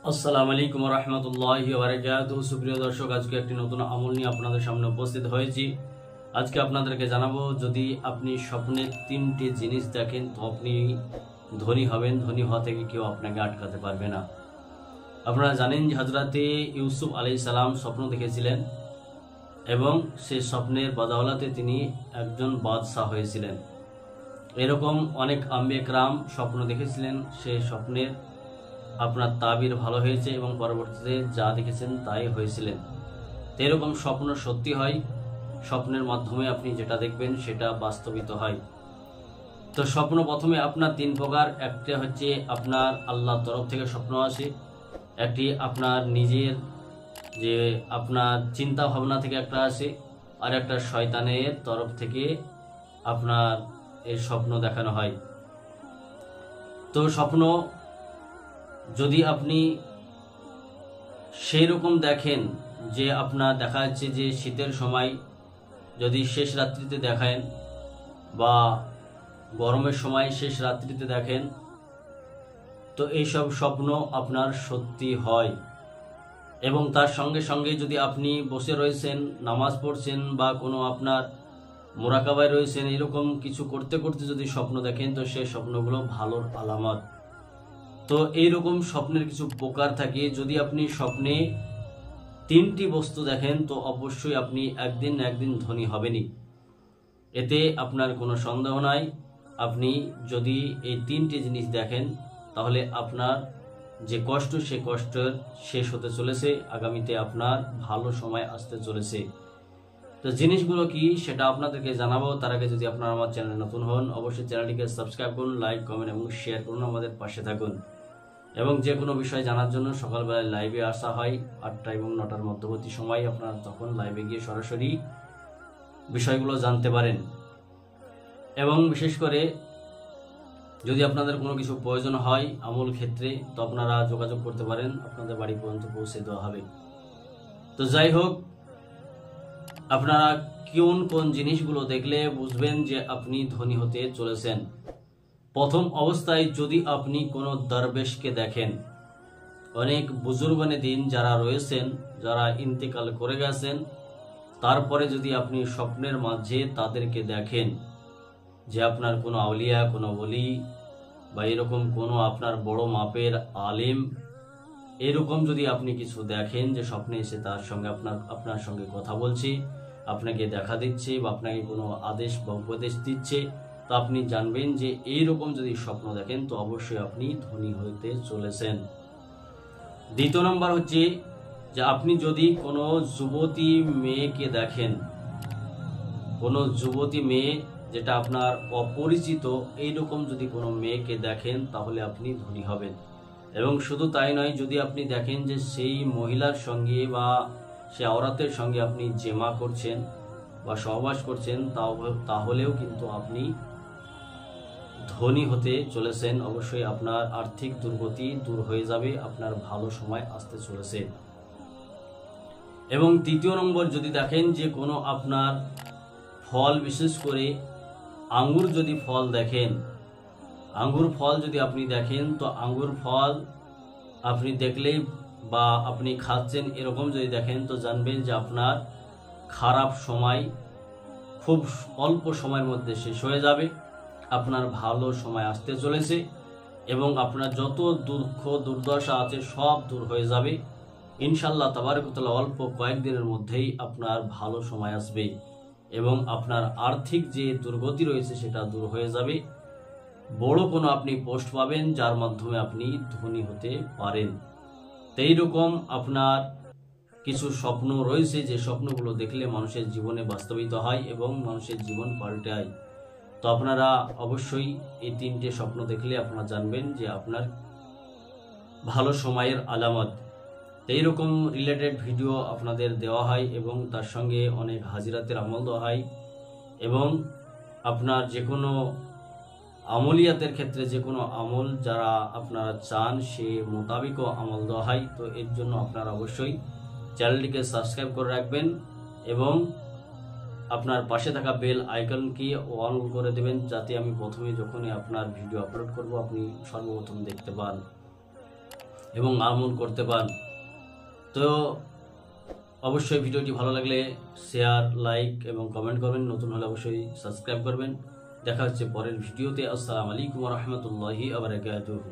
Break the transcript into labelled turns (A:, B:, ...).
A: আসসালামু আলাইকুম রহমতুল্লাহি ওয়া বারাকাতুহু। সুপ্রিয় দর্শক, আজকে একটি নতুন আমল নিয়ে আপনাদের সামনে উপস্থিত হয়েছি। আজকে আপনাদেরকে জানাবো, যদি আপনি স্বপ্নে তিনটি জিনিস দেখেন তো আপনি ধনী হবেন। ধনী হওয়া থেকে কেউ আপনাকে আটকাতে পারবে না। আপনারা জানেন যে হযরতে ইউসুফ আলাইহিস সালাম স্বপ্ন দেখেছিলেন এবং সেই স্বপ্নের বদৌলতে তিনি একজন বাদশাহ হয়েছিলেন। এরকম অনেক আম্বিয়া কেরাম স্বপ্ন দেখেছিলেন, সেই স্বপ্নের আপনার তাবির ভালো হয়েছে এবং পরবর্তীতে যা দেখেছেন তাই হয়েছিলেন। তো এরকম স্বপ্ন সত্যি হয়, স্বপ্নের মাধ্যমে আপনি যেটা দেখবেন সেটা বাস্তবিত হয়। তো স্বপ্ন প্রথমে আপনার তিন প্রকার। একটা হচ্ছে আপনার আল্লাহর তরফ থেকে স্বপ্ন আসে, একটি আপনার নিজের যে আপনার চিন্তা ভাবনা থেকে একটা আসে, আর একটা শয়তানের তরফ থেকে আপনার এই স্বপ্ন দেখানো হয়। তো স্বপ্ন যদি আপনি সেই রকম দেখেন যে আপনার দেখা যাচ্ছে যে শীতের সময় যদি শেষ রাত্রিতে দেখেন বা গরমের সময় শেষ রাত্রিতে দেখেন, তো এইসব স্বপ্ন আপনার সত্যি হয়। এবং তার সঙ্গে সঙ্গে যদি আপনি বসে রয়েছেন, নামাজ পড়ছেন বা কোনো আপনার মোরাকাবায় রয়েছেন, এরকম কিছু করতে করতে যদি স্বপ্ন দেখেন তো সেই স্বপ্নগুলো ভালোর আলামত। তো এইরকম স্বপ্নের কিছু প্রকার থাকে। যদি আপনি স্বপ্নে তিনটি বস্তু দেখেন তো অবশ্যই আপনি একদিন না একদিন ধনী হবেনই, এতে আপনার কোনো সন্দেহ নাই। আপনি যদি এই তিনটি জিনিস দেখেন তাহলে আপনার যে কষ্ট, সে কষ্টের শেষ হতে চলেছে, আগামীতে আপনার ভালো সময় আসতে চলেছে। তো জিনিসগুলো কি সেটা আপনাদেরকে জানাবো। তার আগে যদি আপনারা আমার চ্যানেলে নতুন হন অবশ্যই চ্যানেলটিকে সাবস্ক্রাইব করুন, লাইক, কমেন্ট এবং শেয়ার করুন, আমাদের পাশে থাকুন। এবং যে কোনো বিষয় জানার জন্য সকালবেলায় লাইভে আসা হয় 8টা এবং 9টার মধ্যবর্তী সময়। আপনারা তখন লাইভে গিয়ে সরাসরি বিষয়গুলো জানতে পারেন। এবং বিশেষ করে যদি আপনাদের কোনো কিছু প্রয়োজন হয় আমল ক্ষেত্রে তো আপনারা যোগাযোগ করতে পারেন, আপনাদের বাড়ি পর্যন্ত পৌঁছে দেওয়া হবে। তো যাই হোক, আপনারা কোন কোন জিনিসগুলো দেখলে বুঝবেন যে আপনি ধনী হতে চলেছেন। প্রথম অবস্থায় যদি আপনি কোনো দরবেশকে দেখেন, অনেক বুজুর্গানে দিন যারা রয়েছেন, যারা ইন্তেকাল করে গেছেন, তারপরে যদি আপনি স্বপ্নের মাঝে তাদেরকে দেখেন যে আপনার কোনো আউলিয়া, কোনো ওলি বা এরকম কোনো আপনার বড় মাপের আলেম, এরকম যদি আপনি কিছু দেখেন যে স্বপ্নে এসে তার সঙ্গে আপনার সঙ্গে কথা বলছে, আপনাকে দেখা দিচ্ছে বা আপনাকে কোনো আদেশ বা উপদেশ দিচ্ছে, তো আপনি জানবেন যে এইরকম যদি স্বপ্ন দেখেন তো অবশ্যই আপনি ধনী হতে চলেছেন। দ্বিতীয় নম্বর হচ্ছে যে আপনি যদি কোনো যুবতী মেয়েকে দেখেন, কোনো যুবতী মেয়ে যেটা আপনার অপরিচিত, এইরকম যদি কোনো মেয়েকে দেখেন তাহলে আপনি ধনী হবেন। এবং শুধু তাই নয়, যদি আপনি দেখেন যে সেই মহিলার সঙ্গে বা সে আওরাতের সঙ্গে আপনি জেমা করছেন বা সহবাস করছেন, তাহলেও কিন্তু আপনি ধনী হতে চলেছেন। অবশ্যই আপনার আর্থিক দুর্গতি দূর হয়ে যাবে, আপনার ভালো সময় আসতে চলেছে। এবং তৃতীয় নম্বর, যদি দেখেন যে কোনো আপনার ফল, বিশেষ করে আঙ্গুর যদি ফল দেখেন, আঙ্গুর ফল যদি আপনি দেখেন তো আঙ্গুর ফল আপনি দেখলেই বা আপনি খাচ্ছেন এরকম যদি দেখেন তো জানবেন যে আপনার খারাপ সময় খুব অল্প সময়ের মধ্যে শেষ হয়ে যাবে, আপনার ভালো সময় আসতে চলেছে এবং আপনার যত দুঃখ দুর্দশা আছে সব দূর হয়ে যাবে ইনশাল্লাহ তাবারক ওয়া তাআলা। অল্প কয়েকদিনের মধ্যেই আপনার ভালো সময় আসবে এবং আপনার আর্থিক যে দুর্গতি রয়েছে সেটা দূর হয়ে যাবে। বড় কোনো আপনি পোস্ট পাবেন যার মাধ্যমে আপনি ধনী হতে পারেন। তো এইরকম আপনার কিছু স্বপ্ন রয়েছে যে স্বপ্নগুলো দেখলে মানুষের জীবনে বাস্তবিত হয় এবং মানুষের জীবন পাল্টায়। তো আপনারা অবশ্যই এই তিনটে স্বপ্ন দেখলে আপনারা জানবেন যে আপনার ভালো সময়ের আলামত। তো এইরকম রিলেটেড ভিডিও আপনাদের দেওয়া হয় এবং তার সঙ্গে অনেক হাজিরাতের আমল দেওয়া হয় এবং আপনার যে কোনো আমলিয়াতের ক্ষেত্রে যে কোনো আমল যারা আপনারা চান সে মোতাবিকও আমল দেওয়া হয়। তো এর জন্য আপনারা অবশ্যই চ্যানেলটিকে সাবস্ক্রাইব করে রাখবেন এবং আপনার পাশে থাকা বেল আইকনকে অন করে দেবেন, যাতে আমি প্রথমে যখনই আপনার ভিডিও আপলোড করব আপনি সর্বপ্রথম দেখতে পান। এবং আমল করতে পান। তো অবশ্যই ভিডিওটি ভালো লাগলে শেয়ার, লাইক এবং কমেন্ট করবেন। নতুন হলে অবশ্যই সাবস্ক্রাইব করবেন। দেখা হচ্ছে পরের ভিডিওতে। আসসালামু আলাইকুম ওয়া রাহমাতুল্লাহি ওয়া বারাকাতুহু।